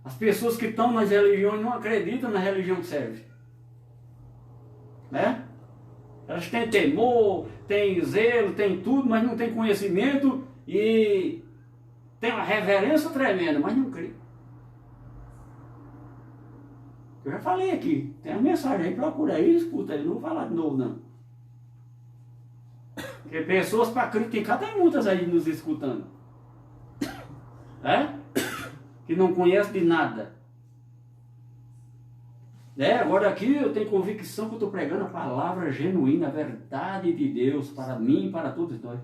Speaker 1: As pessoas que estão nas religiões não acreditam na religião que serve. Né? Elas têm temor, têm zelo, têm tudo, mas não têm conhecimento e tem uma reverência tremenda, mas não crê. Eu já falei aqui, tem a mensagem aí, procura aí, escuta aí, não vou falar de novo não. Porque pessoas para criticar, tem muitas aí nos escutando. Que não conhecem de nada. Agora aqui eu tenho convicção que eu estou pregando a palavra genuína, a verdade de Deus para mim e para todos nós.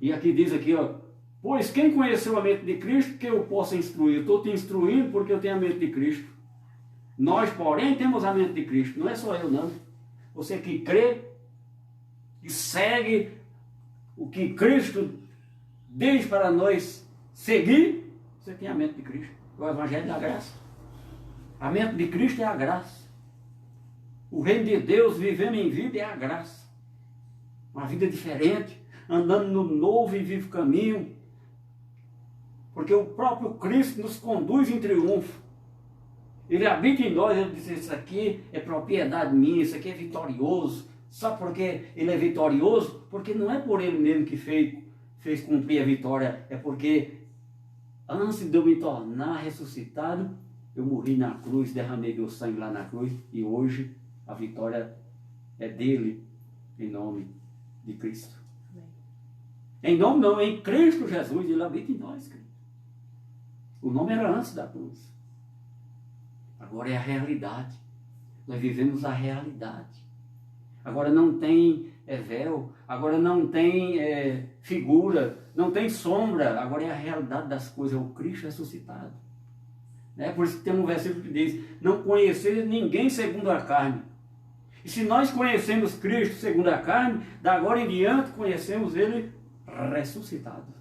Speaker 1: E aqui diz aqui, ó, pois quem conheceu a mente de Cristo que eu possa instruir? Eu estou te instruindo porque eu tenho a mente de Cristo. Nós, porém, temos a mente de Cristo. Não é só eu, não. Você que crê e segue o que Cristo diz para nós seguir, você tem a mente de Cristo. O Evangelho da graça. A mente de Cristo é a graça. O reino de Deus, vivendo em vida, é a graça. Uma vida diferente, andando no novo e vivo caminho. Porque o próprio Cristo nos conduz em triunfo. Ele habita em nós, ele diz, isso aqui é propriedade minha, isso aqui é vitorioso. Sabe por que ele é vitorioso? Porque não é por ele mesmo que fez cumprir a vitória, é porque antes de eu me tornar ressuscitado, eu morri na cruz, derramei meu sangue lá na cruz, e hoje a vitória é dele, em nome de Cristo. Amém. Em nome não, em Cristo Jesus, ele habita em nós, querido. O nome era antes da cruz. Agora é a realidade. Nós vivemos a realidade. Agora não tem véu, agora não tem figura, não tem sombra. Agora é a realidade das coisas, é o Cristo ressuscitado. Por isso que tem um versículo que diz, não conhecer ninguém segundo a carne. E se nós conhecemos Cristo segundo a carne, da agora em diante conhecemos Ele ressuscitado.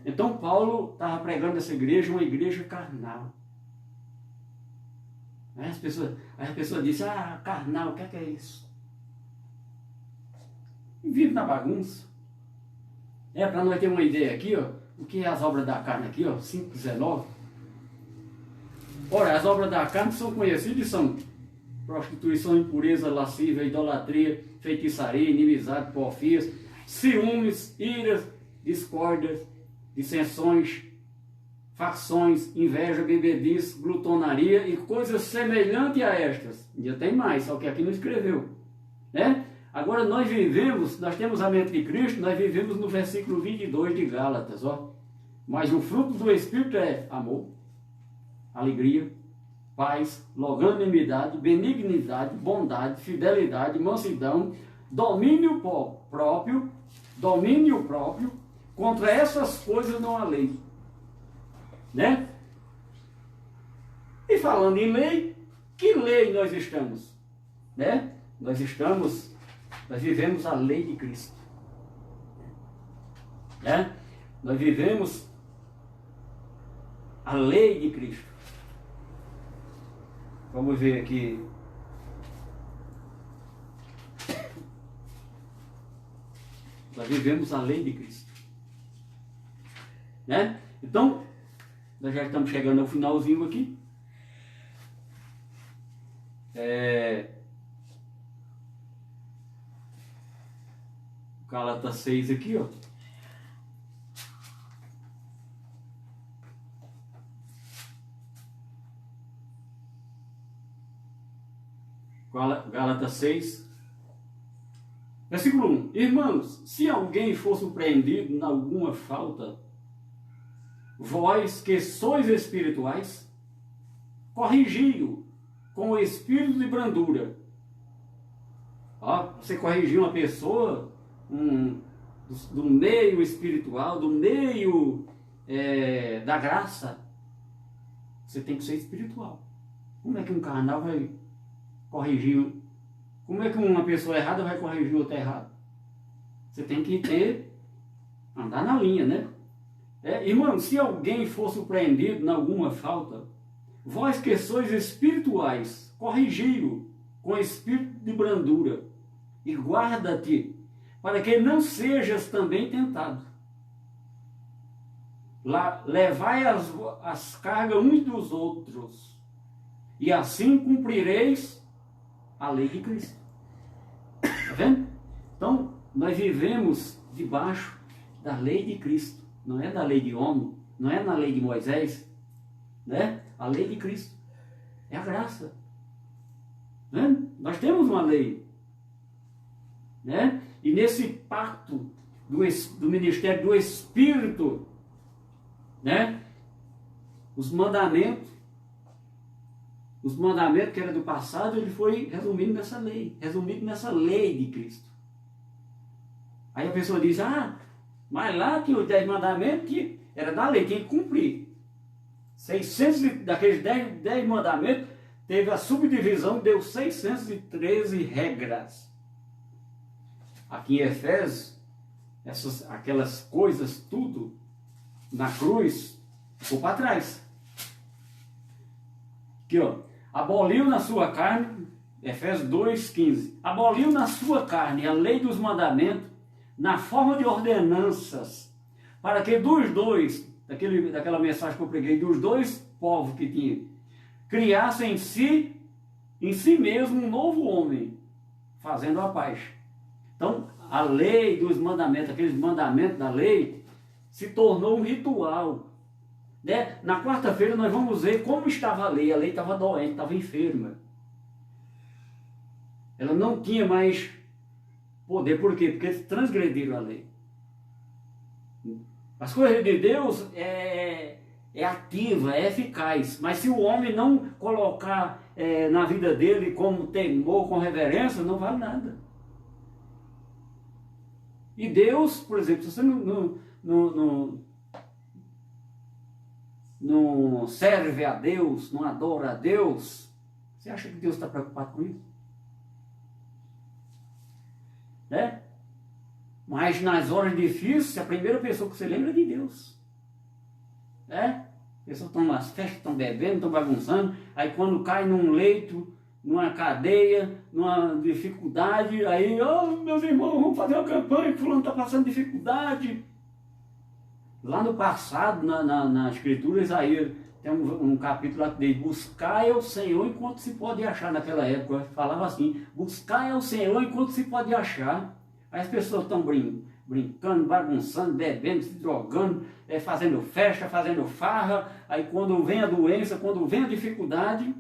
Speaker 1: Então Paulo estava pregando essa igreja, uma igreja carnal. Aí as pessoas dizem, carnal, o que é isso? E vive na bagunça. Para nós ter uma ideia aqui, o que é as obras da carne aqui, 5:19. Ora, as obras da carne são conhecidas, são prostituição, impureza, lascívia, idolatria, feitiçaria, inimizade, porfias, ciúmes, iras, discórdias, dissensões, facções, inveja, bebedice, glutonaria e coisas semelhantes a estas. Ainda tem mais, só que aqui não escreveu. Agora nós temos a mente de Cristo, nós vivemos no versículo 22 de Gálatas. Mas o fruto do Espírito é amor, alegria, paz, longanimidade, benignidade, bondade, fidelidade, mansidão, domínio próprio. Contra essas coisas não há lei. E falando em lei, que lei nós estamos? Nós vivemos a lei de Cristo. Nós vivemos a lei de Cristo. Vamos ver aqui. Nós vivemos a lei de Cristo. Então, nós já estamos chegando ao finalzinho aqui. Gálatas 6 aqui, Gálatas 6, versículo 1. Irmãos, se alguém for surpreendido em alguma falta, vós que sois espirituais, corrigi-o com o espírito de brandura. Você corrigir uma pessoa do meio espiritual, do meio da graça, você tem que ser espiritual. Como é que um carnal vai corrigir? Como é que uma pessoa errada vai corrigir outra errada? Você tem que andar na linha, irmão, se alguém for surpreendido em alguma falta, vós que sois espirituais, corrigi-o com espírito de brandura, e guarda-te, para que não sejas também tentado. Levai as cargas uns dos outros, e assim cumprireis a lei de Cristo. Está vendo? Então, nós vivemos debaixo da lei de Cristo. Não é da lei de homem, não é na lei de Moisés, A lei de Cristo. É a graça. Nós temos uma lei. E nesse pacto do ministério do Espírito, os mandamentos que era do passado, ele foi resumido nessa lei de Cristo. Aí a pessoa diz, mas lá tinha os 10 mandamentos que era da lei, tinha que cumprir. 600 daqueles 10 mandamentos teve a subdivisão, deu 613 regras. Aqui em Efésios, aquelas coisas, tudo, na cruz, ficou para trás. Aqui, ó. Aboliu na sua carne, Efésios 2,15. Aboliu na sua carne a lei dos mandamentos, na forma de ordenanças, para que dos dois, daquela mensagem que eu preguei, dos dois povos que tinha, criassem em si mesmo um novo homem, fazendo a paz. Então, a lei dos mandamentos, aqueles mandamentos da lei, se tornou um ritual. Né? Na quarta-feira nós vamos ver como estava a lei. A lei estava doente, estava enferma. Ela não tinha mais poder. Por quê? Porque eles transgrediram a lei. As coisas de Deus é ativa, é eficaz. Mas se o homem não colocar na vida dele como temor, com reverência, não vale nada. E Deus, por exemplo, se você não serve a Deus, não adora a Deus, você acha que Deus está preocupado com isso? Né? Mas nas horas difíceis, a primeira pessoa que você lembra é de Deus. Né? As pessoas estão nas festas, estão bebendo, estão bagunçando, aí quando cai num leito, numa cadeia, numa dificuldade, aí, oh, meus irmãos, vamos fazer uma campanha, que fulano está passando dificuldade. Lá no passado, na Escritura, Isaías tem um capítulo lá que diz: buscai ao Senhor enquanto se pode achar. Naquela época falava assim: buscai ao Senhor enquanto se pode achar. Aí as pessoas estão brincando, bagunçando, bebendo, se drogando, fazendo festa, fazendo farra. Aí quando vem a doença, quando vem a dificuldade,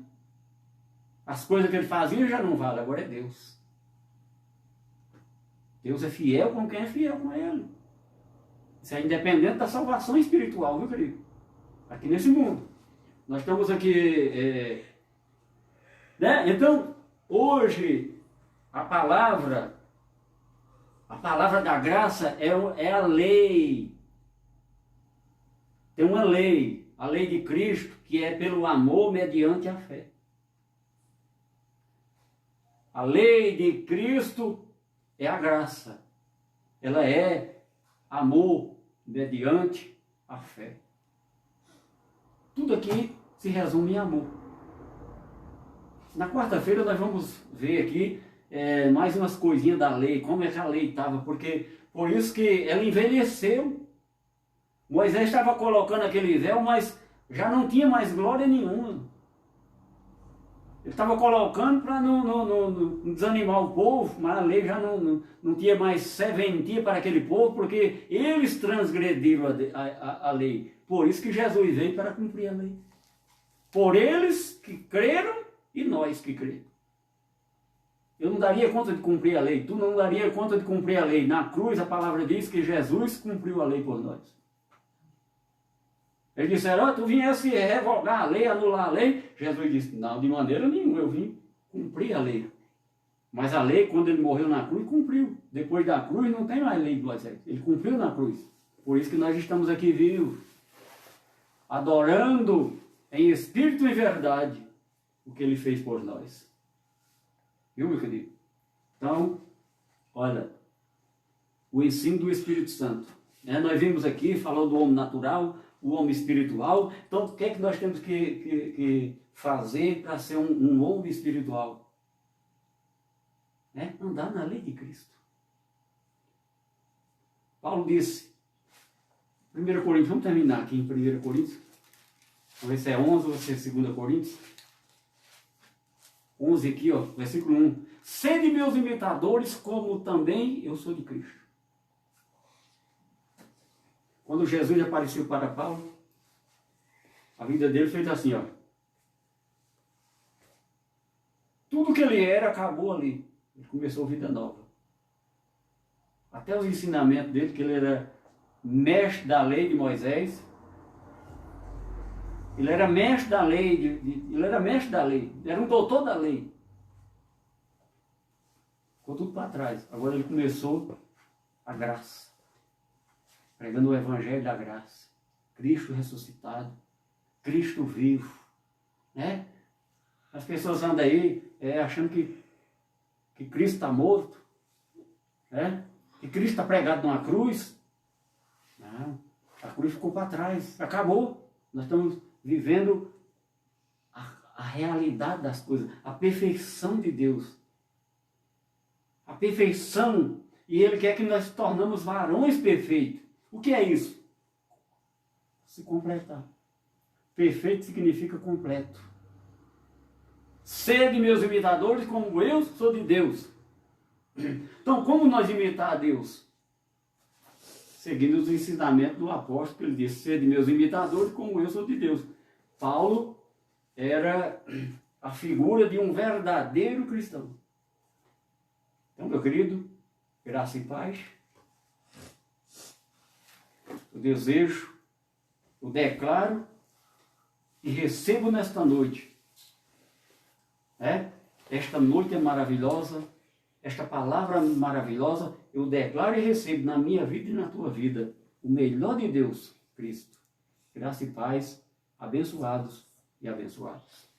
Speaker 1: as coisas que ele fazia já não valem. Agora é Deus. Deus é fiel com quem é fiel com ele. Isso é independente da salvação espiritual, viu, querido? Aqui nesse mundo. Nós estamos aqui... né? Então, hoje, a palavra da graça é a lei. Tem uma lei, a lei de Cristo, que é pelo amor mediante a fé. A lei de Cristo é a graça. Ela é amor mediante a fé. Tudo aqui se resume em amor. Na quarta-feira nós vamos ver aqui mais umas coisinhas da lei, como é que a lei estava, porque por isso que ela envelheceu. Moisés estava colocando aquele véu, mas já não tinha mais glória nenhuma. Ele estava colocando para não desanimar o povo, mas a lei já não tinha mais serventia para aquele povo, porque eles transgrediram a lei. Por isso que Jesus veio para cumprir a lei. Por eles que creram e nós que cremos. Eu não daria conta de cumprir a lei, tu não daria conta de cumprir a lei. Na cruz a palavra diz que Jesus cumpriu a lei por nós. Eles disseram: tu viesse revogar a lei, anular a lei. Jesus disse: não, de maneira nenhuma, eu vim cumprir a lei. Mas a lei, quando ele morreu na cruz, cumpriu. Depois da cruz não tem mais lei de Moisés. Ele cumpriu na cruz. Por isso que nós estamos aqui vivos, adorando em espírito e verdade o que ele fez por nós. Viu, meu querido? Então, olha, o ensino do Espírito Santo. Nós vimos aqui, falou do homem natural, o homem espiritual. Então, o que é que nós temos que fazer para ser um homem espiritual? Andar na lei de Cristo. Paulo disse, 1 Coríntios, vamos terminar aqui em 1 Coríntios. Vamos ver se é 11 ou se é 2 Coríntios. 11 aqui, ó, versículo 1. Sede meus imitadores, como também eu sou de Cristo. Quando Jesus apareceu para Paulo, a vida dele fez assim, ó. Tudo que ele era acabou ali. Ele começou a vida nova. Até os ensinamentos dele, que ele era mestre da lei de Moisés. Ele era mestre da lei, ele era mestre da lei, ele era um doutor da lei. Ficou tudo para trás. Agora ele começou a graça. Pregando o evangelho da graça. Cristo ressuscitado. Cristo vivo. As pessoas andam aí achando que Cristo está morto, que Cristo está pregado numa cruz. Não, a cruz ficou para trás, acabou. Nós estamos vivendo a realidade das coisas, a perfeição de Deus. A perfeição, e Ele quer que nós tornamos varões perfeitos. O que é isso? Se completar. Perfeito significa completo. Sede meus imitadores, como eu sou de Deus. Então, como nós imitar a Deus? Seguindo os ensinamentos do apóstolo, que ele disse: sede meus imitadores, como eu sou de Deus. Paulo era a figura de um verdadeiro cristão. Então, meu querido, graça e paz. Eu desejo, eu declaro e recebo nesta noite. Esta noite é maravilhosa, esta palavra maravilhosa, eu declaro e recebo na minha vida e na tua vida o melhor de Deus, Cristo. Graça e paz, abençoados e abençoadas.